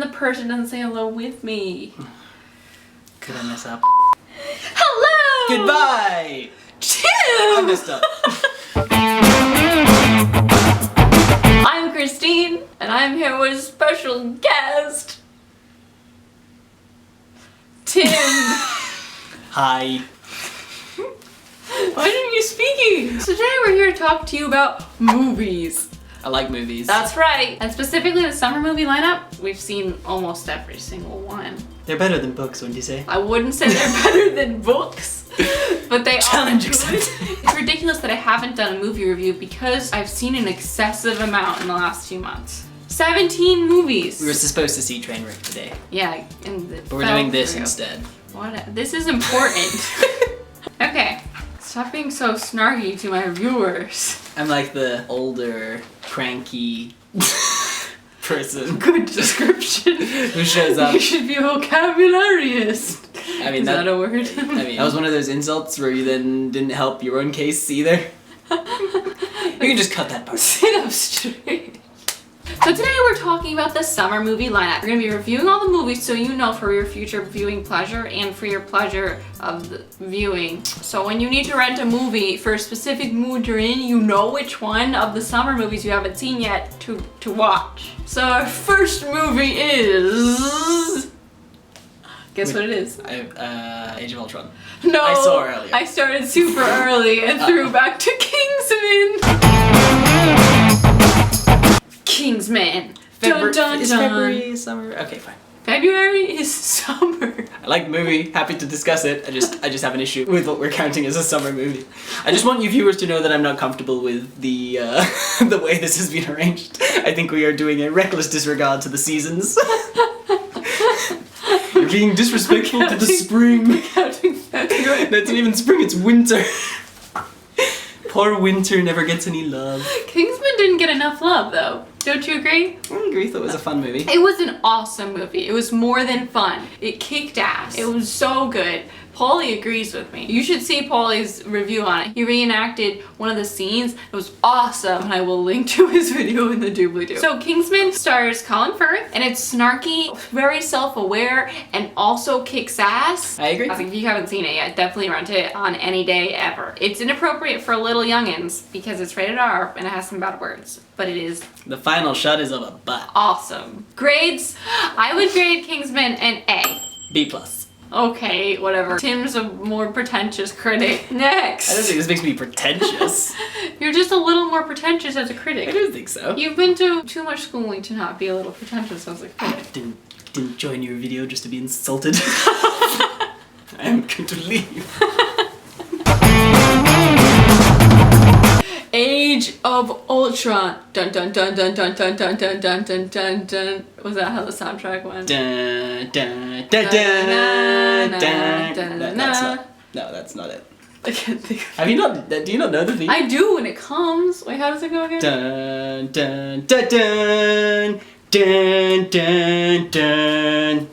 the person doesn't say hello with me. Could I mess up? Hello! Goodbye! Tim! I messed up. I'm Christine, and I'm here with a special guest, Tim. Hi. Why aren't you speaking? So today we're here to talk to you about movies. I like movies. That's right. And specifically the summer movie lineup, we've seen almost every single one. They're better than books, wouldn't you say? I wouldn't say they're better than books, but they Challenge are. accepted. It's ridiculous that I haven't done a movie review because I've seen an excessive amount in the last 2 months. 17 movies. We were supposed to see Trainwreck today. Yeah, and But we're doing this instead. What? This is important. Okay, stop being so snarky to my viewers. I'm like the older, cranky person. Good description. Who shows up. You should be a vocabulariist. I mean, Is that a word? that was one of those insults where you then didn't help your own case either. You can just cut that part. Sit up straight. So today we're talking about the summer movie lineup. We're going to be reviewing all the movies so you know for your future viewing pleasure and for your pleasure of the viewing. So when you need to rent a movie for a specific mood you're in, you know which one of the summer movies you haven't seen yet to watch. So our first movie is... Guess what it is? Age of Ultron. No, I saw earlier. I started super early and threw back to Kingsman. Kingsman. Dun, dun, Is dun. February summer? Okay, fine. February is summer. I like the movie, happy to discuss it. I just have an issue with what we're counting as a summer movie. I just want you viewers to know that I'm not comfortable with the the way this has been arranged. I think we are doing a reckless disregard to the seasons. You're being disrespectful to the spring. Counting February. That's not even spring, it's winter. Poor winter never gets any love. Kingsman didn't get enough love though. Don't you agree? I agree, thought it was a fun movie. It was an awesome movie. It was more than fun. It kicked ass. It was so good. Paulie agrees with me. You should see Paulie's review on it. He reenacted one of the scenes. It was awesome, and I will link to his video in the doobly-doo. So Kingsman stars Colin Firth, and it's snarky, very self-aware, and also kicks ass. I agree. If you haven't seen it yet, definitely rent it on any day ever. It's inappropriate for little youngins because it's rated R and it has some bad words, but it is The final shot is of a butt. awesome. Grades, I would grade Kingsman an A. B+. Okay, whatever. Tim's a more pretentious critic. Next! I don't think this makes me pretentious. You're just a little more pretentious as a I critic. don't think so. You've been to too much schooling to not be a little pretentious as a critic. Didn't join your video just to be insulted. I am going to leave. Age of Ultron. Dun dun dun dun dun dun dun dun dun dun dun dun. Was that how the soundtrack went? Dun, dun, dun, dun, dun. That's not it. I can't think of it. Have you not? Do you not know the theme? I do when it comes. Wait, how does it go again? Dun dun dun dun dun dun dun.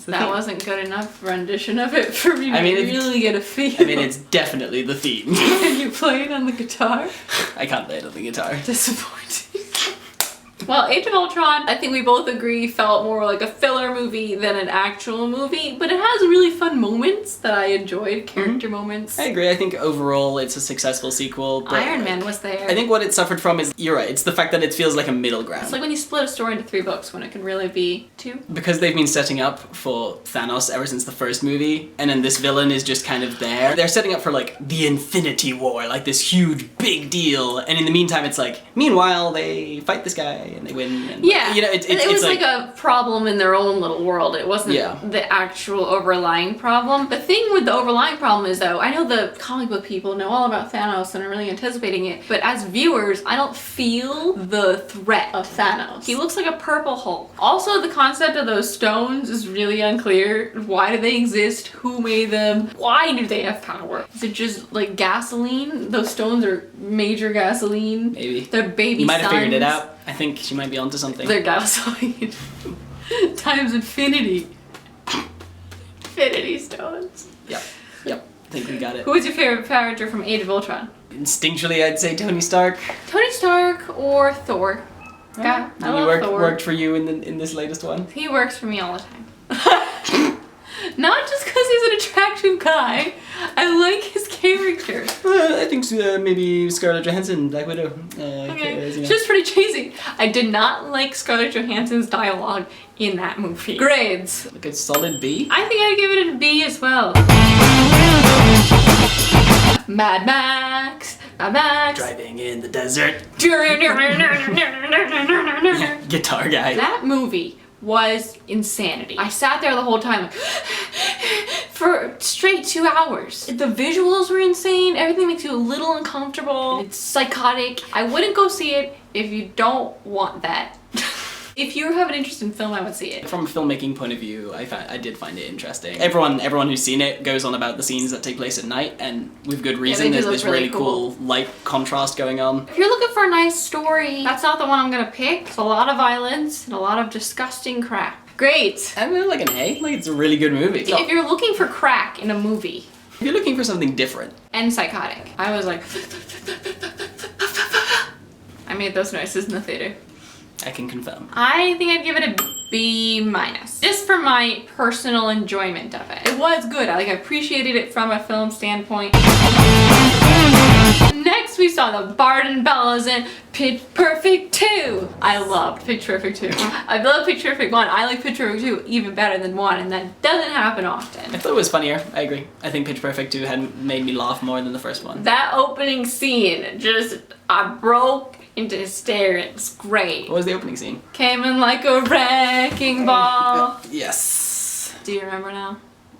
That wasn't good enough rendition of it for me to really get a feel. I mean, it's definitely the theme. Can you play it on the guitar? I can't play it on the guitar. Disappointing. Well, Age of Ultron, I think we both agree, felt more like a filler movie than an actual movie, but it has really fun moments that I enjoyed, character moments. I agree. I think overall it's a successful sequel. But Iron Man was there. I think what it suffered from is, you're right, it's the fact that it feels like a middle ground. It's like when you split a story into 3 books when it can really be 2. Because they've been setting up for Thanos ever since the first movie, and then this villain is just kind of there. They're setting up for like the Infinity War, like this huge big deal, and in the meantime it's like, meanwhile they fight this guy and they win. And, yeah, you know, it was like a problem in their own little world. It wasn't the actual overlying problem. The thing with the overlying problem is though, I know the comic book people know all about Thanos and are really anticipating it, but as viewers, I don't feel the threat of Thanos. He looks like a purple Hulk. Also, the concept of those stones is really unclear. Why do they exist? Who made them? Why do they have power? Is it just like gasoline? Those stones are major gasoline. Maybe. They're baby You might have figured it suns. out. I think she might be onto something. They're gasoline. Times infinity. Infinity stones. Yep. I think we got it. Who is your favorite character from Age of Ultron? Instinctually, I'd say Tony Stark. Tony Stark or Thor? Yeah, I And love he Thor. worked for you in this latest one? He works for me all the time. Not just because he's an attractive guy. I like his character. I think maybe Scarlett Johansson, Black Widow. Okay. You know. She was pretty cheesy. I did not like Scarlett Johansson's dialogue in that movie. Grades. Like a solid B. I think I'd give it a B as well. Mad Max. Mad Max. Driving in the desert. That Guitar guy. movie was insanity. I sat there the whole time like, for straight 2 hours. The visuals were insane. Everything makes you a little uncomfortable. It's psychotic. I wouldn't go see it if you don't want that. If you have an interest in film, I would see it. From a filmmaking point of view, I did find it interesting. Everyone who's seen it goes on about the scenes that take place at night, and with good reason. they do There's look this really really cool light contrast going on. If you're looking for a nice story, that's not the one I'm gonna pick. It's a lot of violence and a lot of disgusting crap. Great. I mean, like an A. Like, it's a really good movie. If you're looking for crack in a movie If you're looking for something different. and psychotic, I was like, I made those noises in the theater. I can confirm. I think I'd give it a B minus. Just for my personal enjoyment of it. It was good. I appreciated it from a film standpoint. Next we saw the Bard and Bellas in Pitch Perfect 2. I loved Pitch Perfect 2. I love Pitch Perfect 1. I like Pitch Perfect 2 even better than 1, and that doesn't happen often. I thought it was funnier. I agree. I think Pitch Perfect 2 had made me laugh more than the first one. That opening scene, I broke into hysterics. Great. What was the opening scene? Came in like a wrecking ball. Yes. Do you remember now?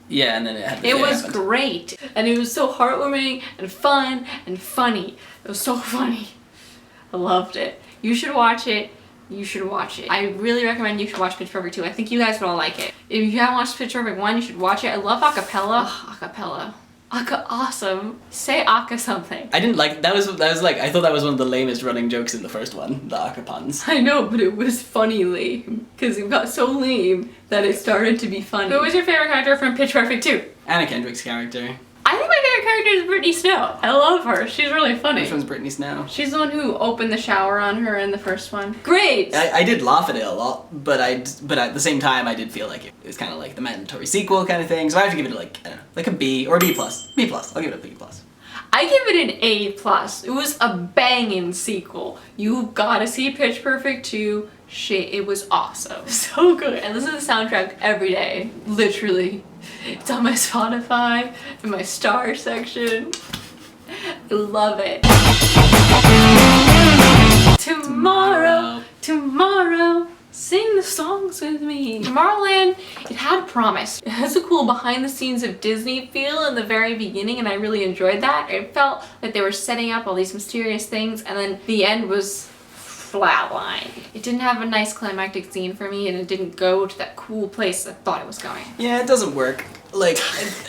Yeah, and then it had It was great, and it was so heartwarming and fun and funny. It was so funny. I loved it. You should watch it. You should watch it. I really recommend you should watch Pitch Perfect 2. I think you guys would all like it. If you haven't watched Pitch Perfect 1, you should watch it. I love acapella. Oh, acapella. Aka awesome. Say aka something. I didn't like that was like I thought that was one of the lamest running jokes in the first one, the aka puns. I know, but it was funny lame. Because it got so lame that it started to be funny. Who was your favorite character from Pitch Perfect 2? Anna Kendrick's character. I think my favorite character is Brittany Snow. I love her. She's really funny. Which one's Brittany Snow? She's the one who opened the shower on her in the first one. Great! I did laugh at it a lot, but at the same time I did feel like it was kind of like the mandatory sequel kind of thing, so I have to give it like, I don't know, like a B or a B+. B+. I'll give it a B+. I give it an A+. It was a banging sequel. You gotta see Pitch Perfect 2. Shit, it was awesome. So good. I listen to the soundtrack every day. Literally. It's on my Spotify, in my star section. I love it. Tomorrow, sing the songs with me. Tomorrowland, it had promise. It has a cool behind the scenes of Disney feel in the very beginning, and I really enjoyed that. It felt like they were setting up all these mysterious things, and then the end was flatlined. It didn't have a nice climactic scene for me, and it didn't go to that cool place I thought it was going. Yeah, it doesn't work. Like,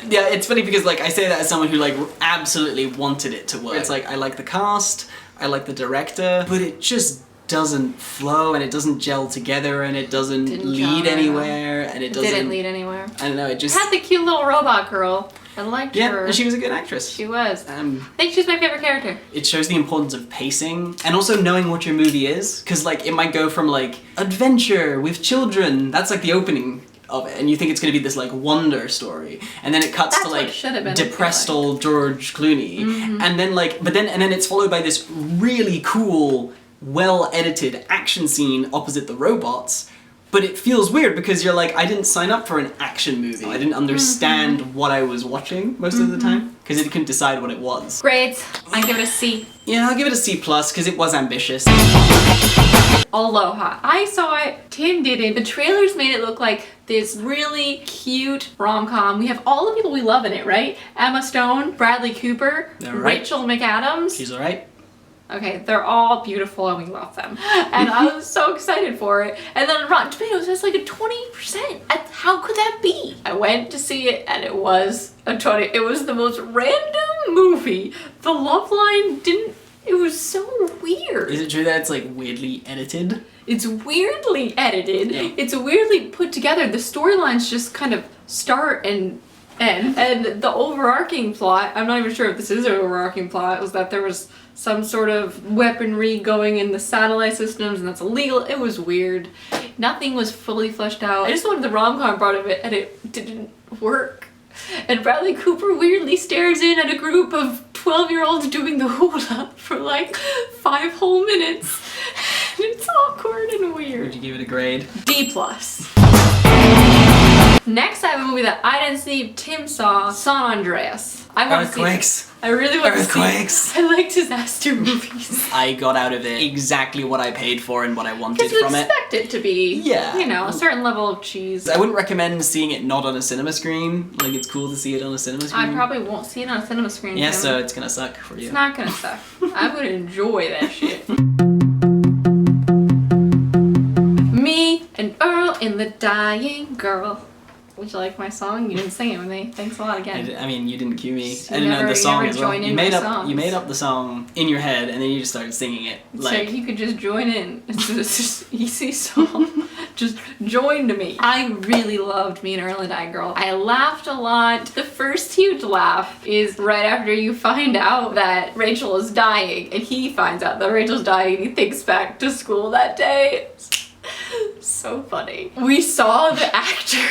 yeah, it's funny because like I say that as someone who like absolutely wanted it to work. It's like I like the cast, I like the director, but it just doesn't flow and it doesn't gel together and it doesn't lead anywhere and it didn't lead anywhere. I don't know, it just had the cute little robot girl. I liked her. Yeah, and she was a good actress. She was. I think she's my favorite character. It shows the importance of pacing and also knowing what your movie is, because like it might go from like adventure with children, that's like the opening of it, and you think it's going to be this like wonder story, and then it cuts to like depressed old George Clooney, and then like and then it's followed by this really cool, well edited action scene opposite the robots. But it feels weird because you're like, I didn't sign up for an action movie. I didn't understand what I was watching most of the time because it couldn't decide what it was. Great. I give it a C. Yeah, I'll give it a C+ because it was ambitious. Aloha. I saw it. Tim did it. The trailers made it look like this really cute rom-com. We have all the people we love in it, right? Emma Stone, Bradley Cooper, Rachel McAdams. She's alright. Okay, they're all beautiful and we love them. And I was so excited for it. And then Rotten Tomatoes has like a 20%. How could that be? I went to see it and it was a 20. It was the most random movie. The love line didn't, it was so weird. Is it true that it's like weirdly edited? It's weirdly edited. Yeah. It's weirdly put together. The storylines just kind of start and end. And the overarching plot, I'm not even sure if this is an overarching plot, was that there was some sort of weaponry going in the satellite systems, and that's illegal. It was weird. Nothing was fully fleshed out. I just wanted the rom-com part of it, and it didn't work. And Bradley Cooper weirdly stares in at a group of 12-year-olds doing the hula for like 5 whole minutes. And it's awkward and weird. Would you give it a grade? D+. Next, I have a movie that I didn't see, Tim saw, San Andreas. I want to see it. I really want to see it. I like disaster movies. I got out of it exactly what I paid for and what I wanted from it. Because you expect it to be, you know, a certain level of cheese. I wouldn't recommend seeing it not on a cinema screen. Like, it's cool to see it on a cinema screen. I probably won't see it on a cinema screen. Yeah, so it's gonna suck for you. It's not gonna suck. I'm gonna enjoy that shit. Me and Earl in the Dying Girl. Would you like my song? You didn't sing it with me. Thanks a lot again. I mean, you didn't cue me. So I didn't know the song as well. You made up the song in your head, and then you just started singing it. Like, so you could just join in. It's just an easy song. Just join to me. I really loved Me and Earl and the Dying Girl. I laughed a lot. The first huge laugh is right after you find out that Rachel is dying, and he finds out that Rachel's dying, and he thinks back to school that day. So funny. We saw the actor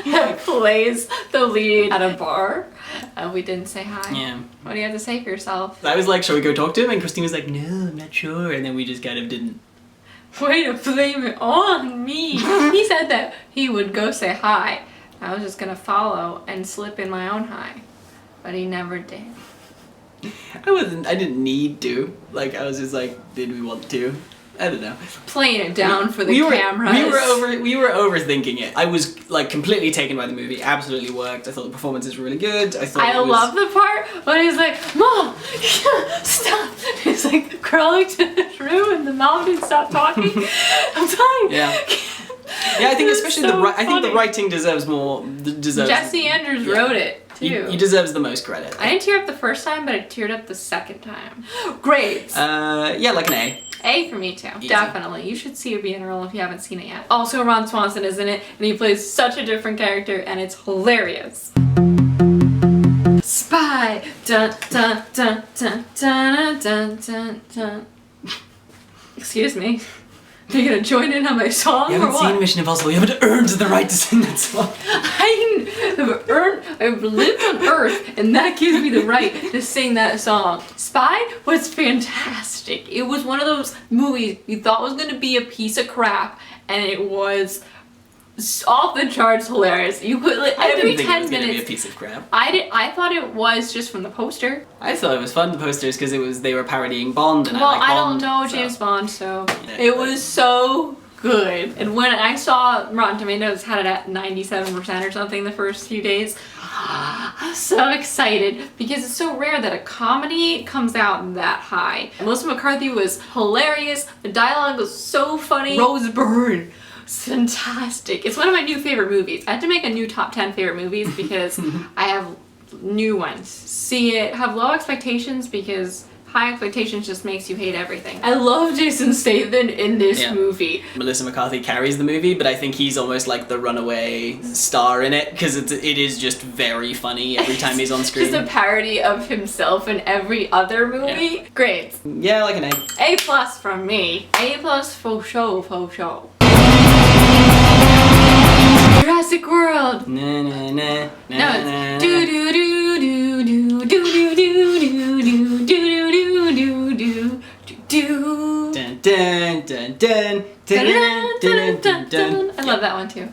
that plays the lead at a bar, and we didn't say hi. Yeah. What do you have to say for yourself? I was like, shall we go talk to him? And Christine was like, no, I'm not sure. And then we just kind of didn't. Way to blame it on me. He said that he would go say hi. I was just gonna follow and slip in my own hi, but he never did. I didn't need to. Like, I was just like, did we want to? I don't know. Playing it down for the cameras. We were overthinking it. I was like completely taken by the movie. Absolutely worked. I thought the performances were really good. I love the part when he's like, "Mom, stop!" He's like crawling to his room, and the mom didn't stop talking. I'm dying. Yeah. Yeah, I think especially I think the writing deserves more. Jesse Andrews wrote it too. He deserves the most credit. I didn't tear up the first time, but I teared up the second time. Great. Yeah, like an A. A for me too. Easy. Definitely. You should see Being Earl if you haven't seen it yet. Also, Ron Swanson is in it, and he plays such a different character, and it's hilarious. Spy. Dun dun dun dun dun dun dun dun. Excuse me. Are you gonna join in on my song? You haven't seen Mission Impossible. You haven't earned the right to sing that song. I've lived on Earth, and that gives me the right to sing that song. Spy was fantastic. It was one of those movies you thought was gonna be a piece of crap, and it was off the charts hilarious. You could like, every 10 minutes. I didn't think it was gonna be a piece of crap. I thought it was just from the poster. I thought it was fun, the posters, because they were parodying Bond, and I don't know James Bond, so it was so good. And when I saw Rotten Tomatoes had it at 97% or something the first few days, I was so excited because it's so rare that a comedy comes out that high. Melissa McCarthy was hilarious. The dialogue was so funny. Rose Byrne. Fantastic. It's one of my new favorite movies. I had to make a new top 10 favorite movies because I have new ones. See it, have low expectations because high expectations just makes you hate everything. I love Jason Statham in this movie. Melissa McCarthy carries the movie, but I think he's almost like the runaway star in it because it is just very funny every time he's on screen. Just a parody of himself in every other movie. Yeah. Great. Yeah, like an A. A+ from me. A+ for show, for show. Jurassic World. Na na na. No, it's do do do do do do do do do do do do do do. Dun dun dun dun dun dun dun dun. I love that one too.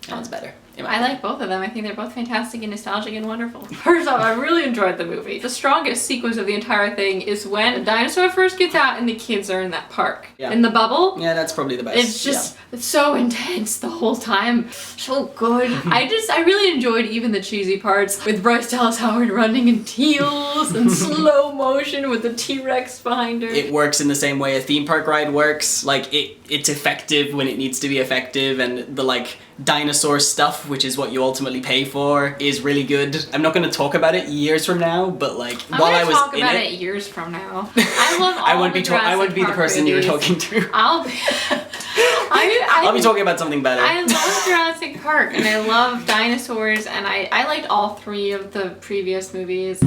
That one's better. I like both of them. I think they're both fantastic and nostalgic and wonderful. First off, I really enjoyed the movie. The strongest sequence of the entire thing is when the dinosaur first gets out and the kids are in that park. Yeah. In the bubble. Yeah, that's probably the best. It's just it's so intense the whole time. So good. I really enjoyed even the cheesy parts with Bryce Dallas Howard running in heels and slow motion with the T-Rex behind her. It works in the same way a theme park ride works. Like it's effective when it needs to be effective, and the like dinosaur stuff, which is what you ultimately pay for, is really good. I'm not going to talk about it years from now, but like while I was talk about it years from now. I love all I won't be the person you were talking to. I'll be talking about something better. I love Jurassic Park and I love dinosaurs, and I liked all 3 of the previous movies.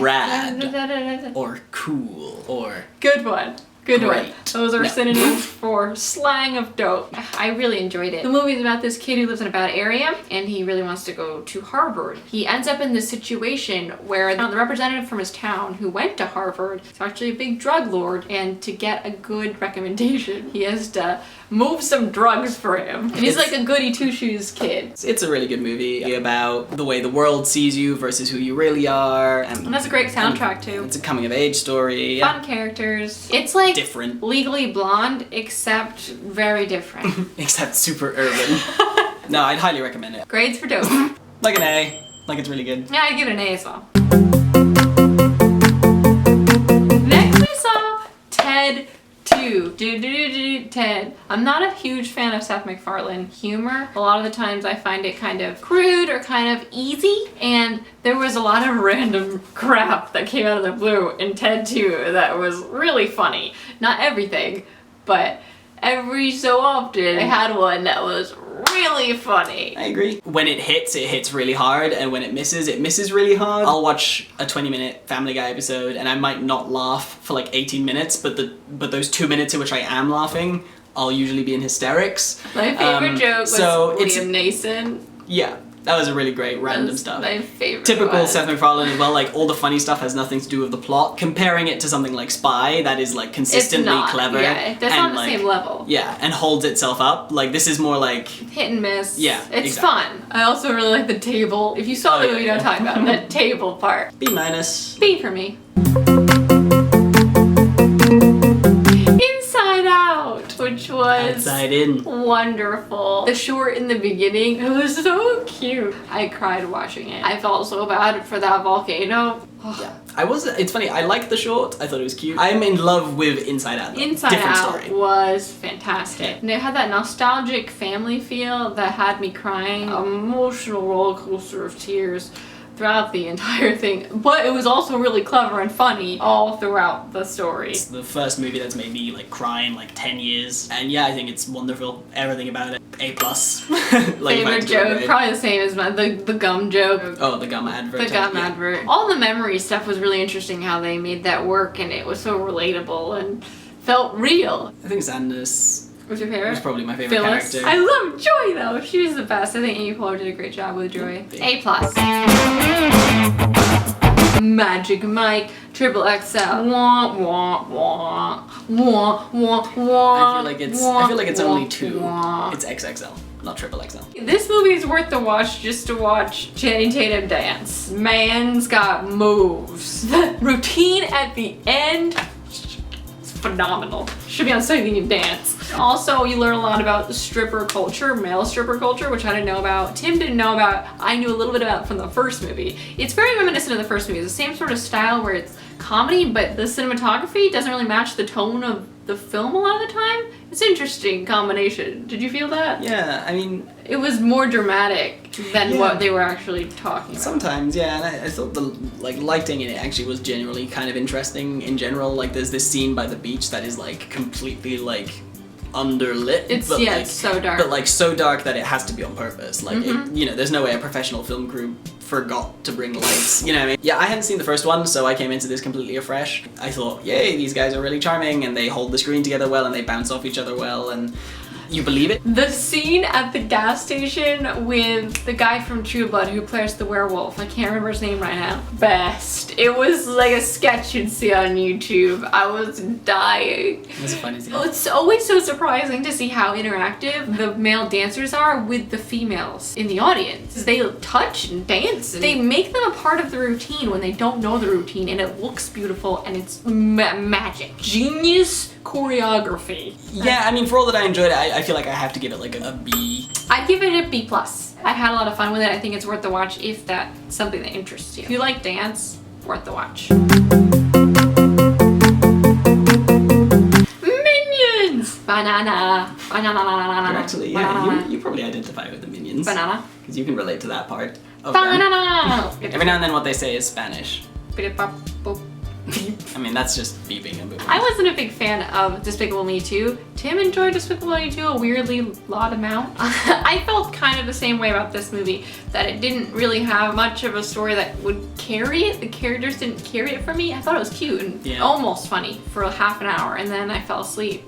rad, or cool, or good one. Good one. great. Those are synonyms for slang of dope. I really enjoyed it. The movie is about this kid who lives in a bad area and he really wants to go to Harvard. He ends up in this situation where the representative from his town who went to Harvard is actually a big drug lord, and to get a good recommendation, he has to move some drugs for him. And he's like a goody two-shoes kid. It's a really good movie about the way the world sees you versus who you really are. And that's a great soundtrack too. It's a coming of age story. Fun characters. It's like different. Legally Blonde, except very different. Except super urban. No, I'd highly recommend it. Grades for dope. Like an A. Like it's really good. Yeah, I'd give it an A as well. Next we saw Ted 2. Ted. I'm not a huge fan of Seth MacFarlane humor. A lot of the times I find it kind of crude or kind of easy, and there was a lot of random crap that came out of the blue in Ted 2 that was really funny. Not everything, but every so often I had one that was really funny. I agree. When it hits really hard, and when it misses really hard. I'll watch a 20-minute Family Guy episode and I might not laugh for like 18 minutes, but those 2 minutes in which I am laughing, I'll usually be in hysterics. My favorite joke was Liam Neeson. Yeah. That was a really great random stuff. My favorite Typical one. Seth MacFarlane as well, like all the funny stuff has nothing to do with the plot. Comparing it to something like Spy, that is like consistently clever. Yeah, that's not the same level. Yeah, and holds itself up. Like this is more like... hit and miss. Yeah, it's fun. I also really like the table. If you saw the movie, you know what I'm talking about. The table part. B minus. B for me. Inside Out, which was Outside In. wonderful. The short in the beginning, it was so cute. I cried watching it. I felt so bad for that volcano. Yeah. It's funny, I liked the short, I thought it was cute. I'm in love with Inside Out though. Inside Out was fantastic. And it had that nostalgic family feel that had me crying. Emotional roller coaster of tears throughout the entire thing, but it was also really clever and funny all throughout the story. It's the first movie that's made me like cry in like 10 years, and yeah, I think it's wonderful. Everything about it, A+. Like, favorite joke, probably the same as the gum joke. Oh, the gum advert. The gum advert. All the memory stuff was really interesting, how they made that work, and it was so relatable and felt real. I think Sanders was your favorite? was probably my favorite Phyllis. character. I love Joy though. She was the best. I think Amy Poehler did a great job with Joy. A+. Magic Mike XXL. Wah wah wah wah wah wah. I feel like it's only 2. It's XXL, not XXL. This movie is worth the watch just to watch Channing Tatum dance. Man's got moves. The routine at the end, phenomenal. Should be on So You Can Dance. Also, you learn a lot about stripper culture, male stripper culture, which I didn't know about. Tim didn't know about. I knew a little bit about from the first movie. It's very reminiscent of the first movie. It's the same sort of style where it's comedy, but the cinematography doesn't really match the tone of the film a lot of the time. It's an interesting combination. Did you feel that? Yeah, I mean... It was more dramatic than what they were actually talking about. Sometimes, yeah, and I thought the lighting in it actually was generally kind of interesting in general. Like there's this scene by the beach that is like completely like underlit. It's so dark. But like so dark that it has to be on purpose. Like there's no way a professional film crew forgot to bring lights. You know what I mean? Yeah, I hadn't seen the first one, so I came into this completely afresh. I thought, yay, these guys are really charming, and they hold the screen together well, and they bounce off each other well, and you believe it. The scene at the gas station with the guy from True Blood who plays the werewolf, I can't remember his name right now. Best. It was like a sketch you'd see on YouTube. I was dying. It was a funny scene. It's always so surprising to see how interactive the male dancers are with the females in the audience. They touch and dance. And they make them a part of the routine when they don't know the routine, and it looks beautiful, and it's magic. Genius choreography. Yeah, I mean, for all that I enjoyed it, I feel like I have to give it like a B. I'd give it a B+. I had a lot of fun with it. I think it's worth the watch if that's something that interests you. If you like dance, worth the watch. Minions! Banana. Banana. Actually, yeah, you probably identify with the Minions. Banana. Because you can relate to that part of them. Banana. Every now and then what they say is Spanish. beep. I mean, that's just me being a movie. I wasn't a big fan of Despicable Me 2. Tim enjoyed Despicable Me 2 a weirdly lot amount. I felt kind of the same way about this movie, that it didn't really have much of a story that would carry it. The characters didn't carry it for me. I thought it was cute and almost funny for half an hour, and then I fell asleep.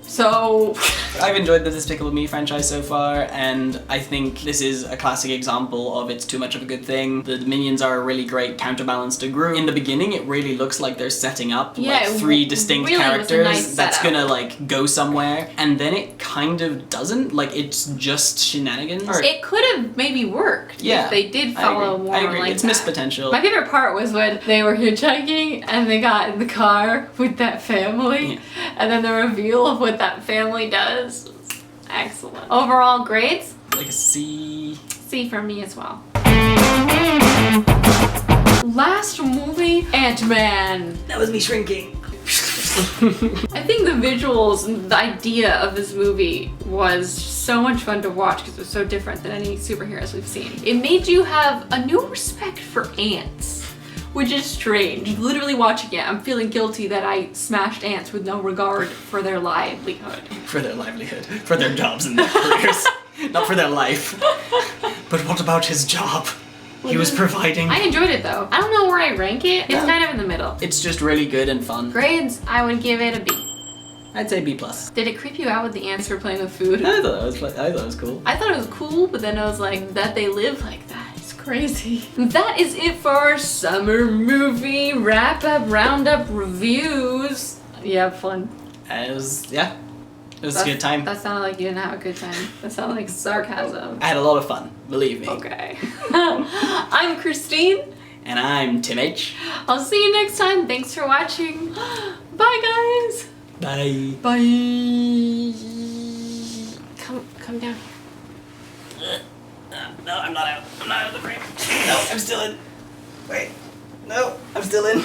So I've enjoyed the Despicable Me franchise so far, and I think this is a classic example of it's too much of a good thing. The Minions are a really great counterbalance to Gru. In the beginning, it really looks like they're setting up like 3 distinct really characters nice that's gonna like go somewhere, and then it kind of doesn't. Like, it's just shenanigans. It could have maybe worked if they did follow more I agree. like It's that. missed potential. My favorite part was when they were hitchhiking and they got in the car with that family, and then the reveal of what that family does. Excellent. Overall grades? Like a C. C for me as well. Last movie, AntMan. That was me shrinking. I think the visuals and the idea of this movie was so much fun to watch because it was so different than any superheroes we've seen. It made you have a new respect for ants, which is strange. Literally watching it, I'm feeling guilty that I smashed ants with no regard for their livelihood. For their livelihood. For their jobs and their careers. Not for their life. But what about his job? He was providing. I enjoyed it though. I don't know where I rank it. It's kind of in the middle. It's just really good and fun. Grades, I would give it a B. I'd say B+. Did it creep you out with the ants were playing with food? I thought it was cool. I thought it was cool, but then I was like, that they live like that. Crazy. That is it for our summer movie wrap-up, roundup reviews. You have fun? It was a good time. That sounded like you didn't have a good time. That sounded like sarcasm. I had a lot of fun, believe me. Okay. I'm Christine. And I'm Timh. I'll see you next time. Thanks for watching. Bye, guys. Bye. Bye. Come down here. No, I'm not out. I'm not out of the frame. No, I'm still in. Wait. No, I'm still in.